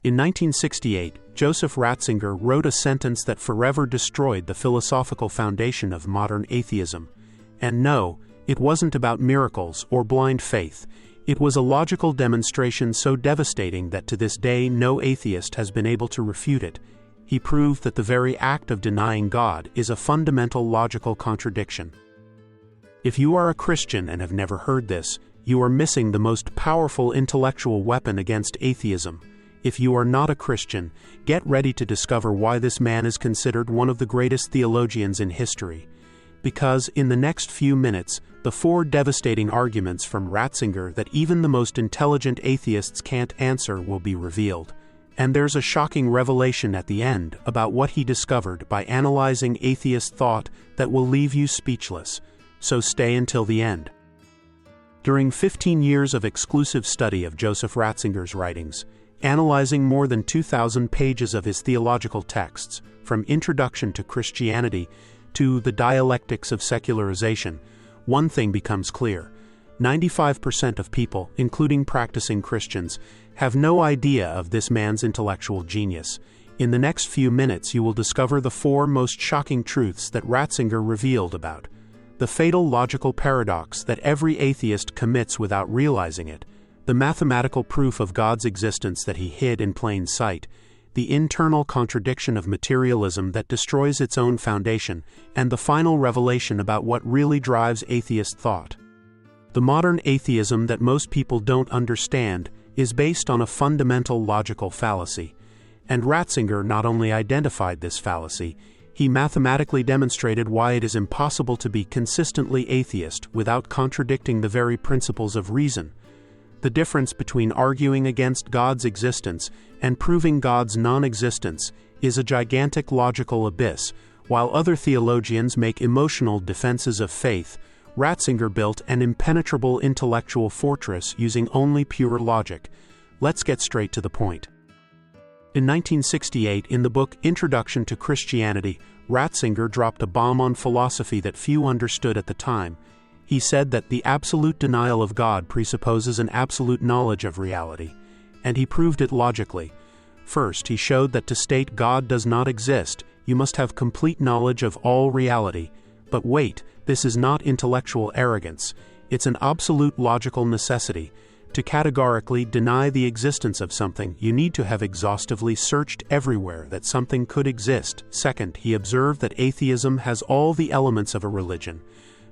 In 1968, Joseph Ratzinger wrote a sentence that forever destroyed the philosophical foundation of modern atheism. And no, it wasn't about miracles or blind faith. It was a logical demonstration so devastating that to this day no atheist has been able to refute it. He proved that the very act of denying God is a fundamental logical contradiction. If you are a Christian and have never heard this, you are missing the most powerful intellectual weapon against atheism. If you are not a Christian, get ready to discover why this man is considered one of the greatest theologians in history. Because in the next few minutes, the 4 devastating arguments from Ratzinger that even the most intelligent atheists can't answer will be revealed. And there's a shocking revelation at the end about what he discovered by analyzing atheist thought that will leave you speechless. So stay until the end. During 15 years of exclusive study of Joseph Ratzinger's writings, analyzing more than 2,000 pages of his theological texts, from Introduction to Christianity to The Dialectics of Secularization, one thing becomes clear. 95% of people, including practicing Christians, have no idea of this man's intellectual genius. In the next few minutes you will discover the 4 most shocking truths that Ratzinger revealed about the fatal logical paradox that every atheist commits without realizing it, the mathematical proof of God's existence that he hid in plain sight, the internal contradiction of materialism that destroys its own foundation, and the final revelation about what really drives atheist thought. The modern atheism that most people don't understand is based on a fundamental logical fallacy, and Ratzinger not only identified this fallacy, he mathematically demonstrated why it is impossible to be consistently atheist without contradicting the very principles of reason. The difference between arguing against God's existence and proving God's non-existence is a gigantic logical abyss. While other theologians make emotional defenses of faith, Ratzinger built an impenetrable intellectual fortress using only pure logic. Let's get straight to the point. In 1968, in the book Introduction to Christianity, Ratzinger dropped a bomb on philosophy that few understood at the time. He said that the absolute denial of God presupposes an absolute knowledge of reality, and he proved it logically. First, he showed that to state God does not exist, you must have complete knowledge of all reality. But wait, this is not intellectual arrogance, it's an absolute logical necessity. To categorically deny the existence of something, you need to have exhaustively searched everywhere that something could exist. Second, he observed that atheism has all the elements of a religion: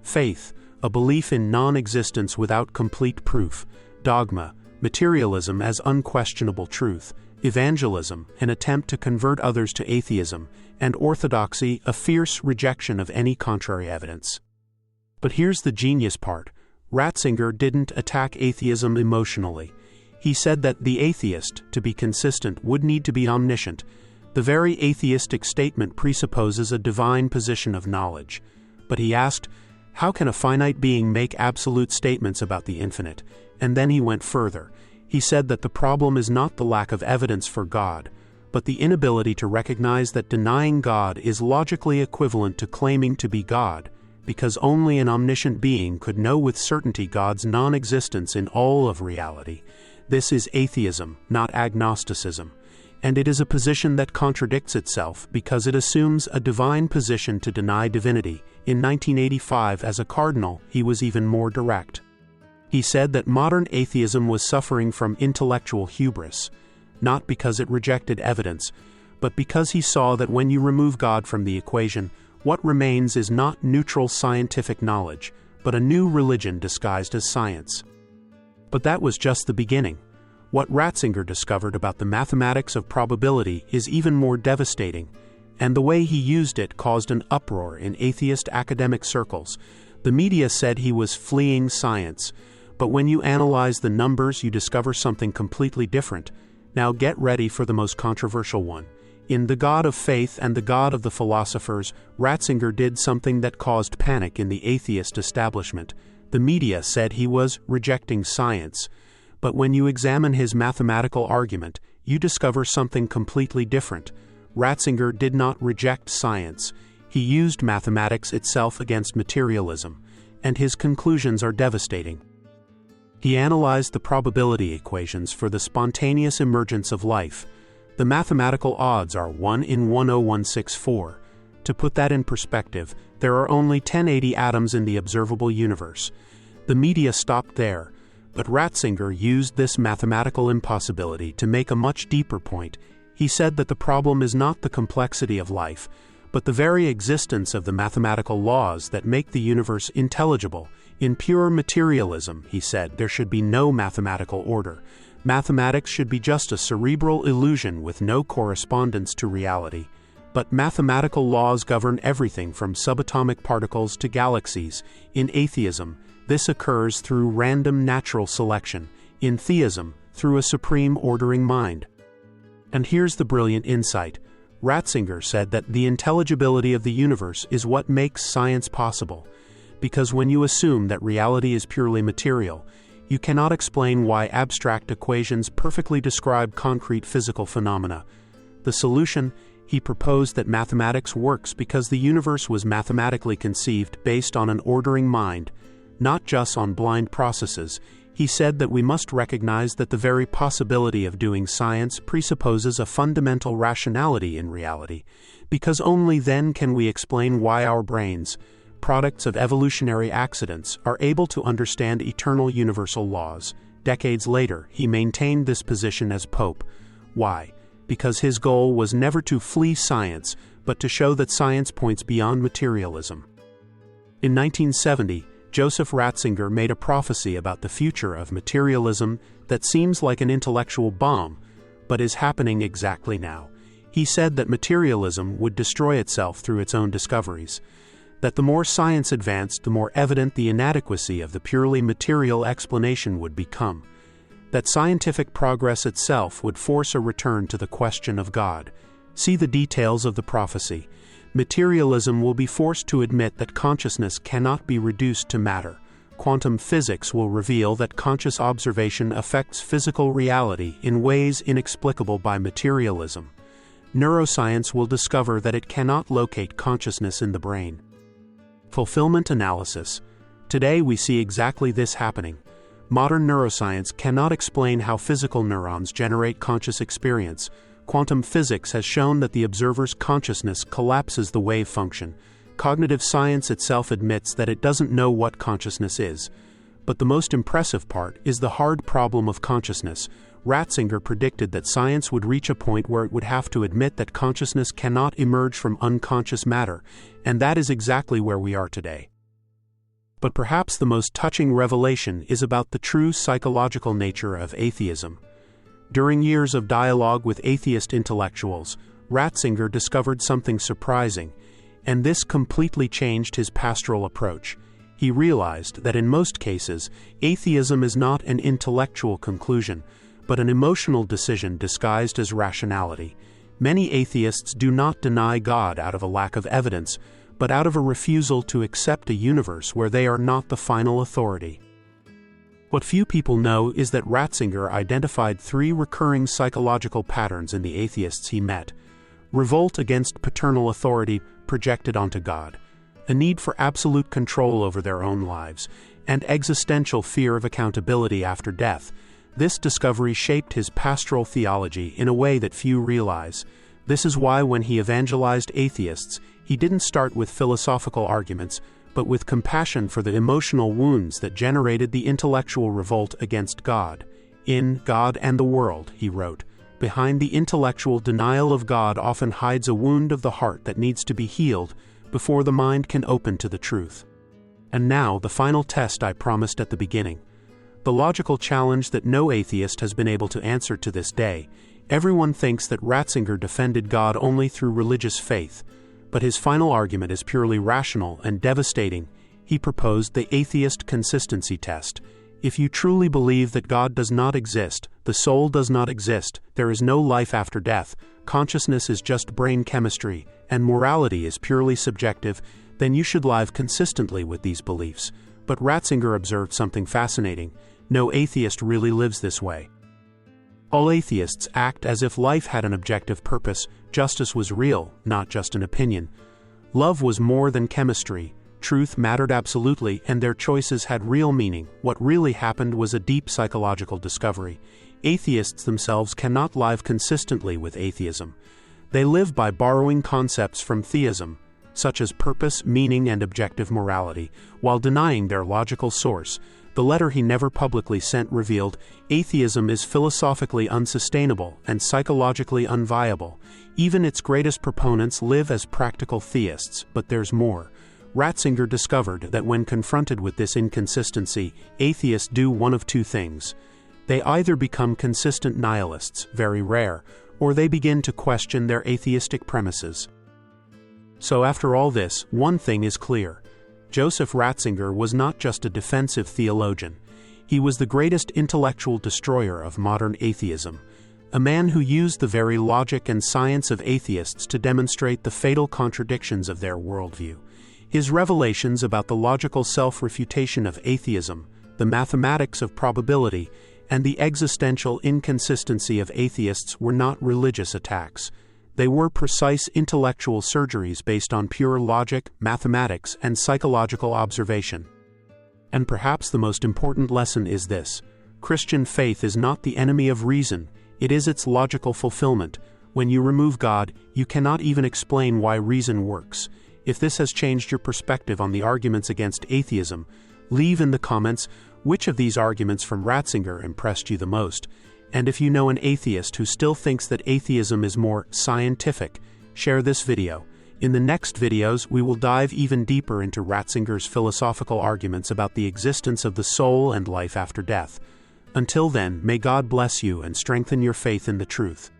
faith, a belief in non-existence without complete proof; dogma, materialism as unquestionable truth; evangelism, an attempt to convert others to atheism; and orthodoxy, a fierce rejection of any contrary evidence. But here's the genius part. Ratzinger didn't attack atheism emotionally. He said that the atheist, to be consistent, would need to be omniscient. The very atheistic statement presupposes a divine position of knowledge. But he asked, how can a finite being make absolute statements about the infinite? And then he went further. He said that the problem is not the lack of evidence for God, but the inability to recognize that denying God is logically equivalent to claiming to be God, because only an omniscient being could know with certainty God's non-existence in all of reality. This is atheism, not agnosticism. And it is a position that contradicts itself because it assumes a divine position to deny divinity. In 1985, as a cardinal, he was even more direct. He said that modern atheism was suffering from intellectual hubris, not because it rejected evidence, but because he saw that when you remove God from the equation, what remains is not neutral scientific knowledge, but a new religion disguised as science. But that was just the beginning. What Ratzinger discovered about the mathematics of probability is even more devastating, and the way he used it caused an uproar in atheist academic circles. The media said he was fleeing science, but when you analyze the numbers, you discover something completely different. Now get ready for the most controversial one. In The God of Faith and the God of the Philosophers, Ratzinger did something that caused panic in the atheist establishment. The media said he was rejecting science. But when you examine his mathematical argument, you discover something completely different. Ratzinger did not reject science. He used mathematics itself against materialism, and his conclusions are devastating. He analyzed the probability equations for the spontaneous emergence of life, The mathematical odds are 1 in 10164. To put that in perspective, there are only 1080 atoms in the observable universe. The media stopped there, but Ratzinger used this mathematical impossibility to make a much deeper point. He said that the problem is not the complexity of life, but the very existence of the mathematical laws that make the universe intelligible. In pure materialism, he said, there should be no mathematical order. Mathematics should be just a cerebral illusion with no correspondence to reality. But mathematical laws govern everything from subatomic particles to galaxies. In atheism, this occurs through random natural selection. In theism, through a supreme ordering mind. And here's the brilliant insight. Ratzinger said that the intelligibility of the universe is what makes science possible. Because when you assume that reality is purely material, you cannot explain why abstract equations perfectly describe concrete physical phenomena. The solution? He proposed that mathematics works because the universe was mathematically conceived based on an ordering mind, not just on blind processes. He said that we must recognize that the very possibility of doing science presupposes a fundamental rationality in reality, because only then can we explain why our brains, products of evolutionary accidents, are able to understand eternal universal laws. Decades later, he maintained this position as Pope. Why? Because his goal was never to flee science, but to show that science points beyond materialism. In 1970, Joseph Ratzinger made a prophecy about the future of materialism that seems like an intellectual bomb, but is happening exactly now. He said that materialism would destroy itself through its own discoveries, that the more science advanced, the more evident the inadequacy of the purely material explanation would become, that scientific progress itself would force a return to the question of God. See the details of the prophecy. Materialism will be forced to admit that consciousness cannot be reduced to matter. Quantum physics will reveal that conscious observation affects physical reality in ways inexplicable by materialism. Neuroscience will discover that it cannot locate consciousness in the brain. Fulfillment analysis. Today we see exactly this happening. Modern neuroscience cannot explain how physical neurons generate conscious experience. Quantum physics has shown that the observer's consciousness collapses the wave function. Cognitive science itself admits that it doesn't know what consciousness is. But the most impressive part is the hard problem of consciousness. Ratzinger predicted that science would reach a point where it would have to admit that consciousness cannot emerge from unconscious matter, and that is exactly where we are today. But perhaps the most touching revelation is about the true psychological nature of atheism. During years of dialogue with atheist intellectuals, Ratzinger discovered something surprising, and this completely changed his pastoral approach. He realized that in most cases, atheism is not an intellectual conclusion, but an emotional decision disguised as rationality. Many atheists do not deny God out of a lack of evidence, but out of a refusal to accept a universe where they are not the final authority. What few people know is that Ratzinger identified 3 recurring psychological patterns in the atheists he met: revolt against paternal authority projected onto God, a need for absolute control over their own lives, and existential fear of accountability after death. This discovery shaped his pastoral theology in a way that few realize. This is why when he evangelized atheists, he didn't start with philosophical arguments, but with compassion for the emotional wounds that generated the intellectual revolt against God. In God and the World, he wrote, behind the intellectual denial of God often hides a wound of the heart that needs to be healed before the mind can open to the truth. And now, the final test I promised at the beginning. The logical challenge that no atheist has been able to answer to this day. Everyone thinks that Ratzinger defended God only through religious faith, but his final argument is purely rational and devastating. He proposed the atheist consistency test. If you truly believe that God does not exist, the soul does not exist, there is no life after death, consciousness is just brain chemistry, and morality is purely subjective, then you should live consistently with these beliefs. But Ratzinger observed something fascinating. No atheist really lives this way. All atheists act as if life had an objective purpose. Justice was real, not just an opinion. Love was more than chemistry. Truth mattered absolutely, and their choices had real meaning. What really happened was a deep psychological discovery. atheists themselves cannot live consistently with atheism. They live by borrowing concepts from theism, such as purpose, meaning, and objective morality, while denying their logical source. The letter he never publicly sent revealed, atheism is philosophically unsustainable and psychologically unviable. Even its greatest proponents live as practical theists, but there's more. Ratzinger discovered that when confronted with this inconsistency, atheists do one of two things. They either become consistent nihilists, very rare, or they begin to question their atheistic premises. So after all this, one thing is clear. Joseph Ratzinger was not just a defensive theologian. He was the greatest intellectual destroyer of modern atheism, a man who used the very logic and science of atheists to demonstrate the fatal contradictions of their worldview. His revelations about the logical self-refutation of atheism, the mathematics of probability, and the existential inconsistency of atheists were not religious attacks. They were precise intellectual surgeries based on pure logic, mathematics, and psychological observation. And perhaps the most important lesson is this: Christian faith is not the enemy of reason, it is its logical fulfillment. When you remove God, you cannot even explain why reason works. If this has changed your perspective on the arguments against atheism, leave in the comments which of these arguments from Ratzinger impressed you the most. And if you know an atheist who still thinks that atheism is more scientific, share this video. In the next videos, we will dive even deeper into Ratzinger's philosophical arguments about the existence of the soul and life after death. Until then, may God bless you and strengthen your faith in the truth.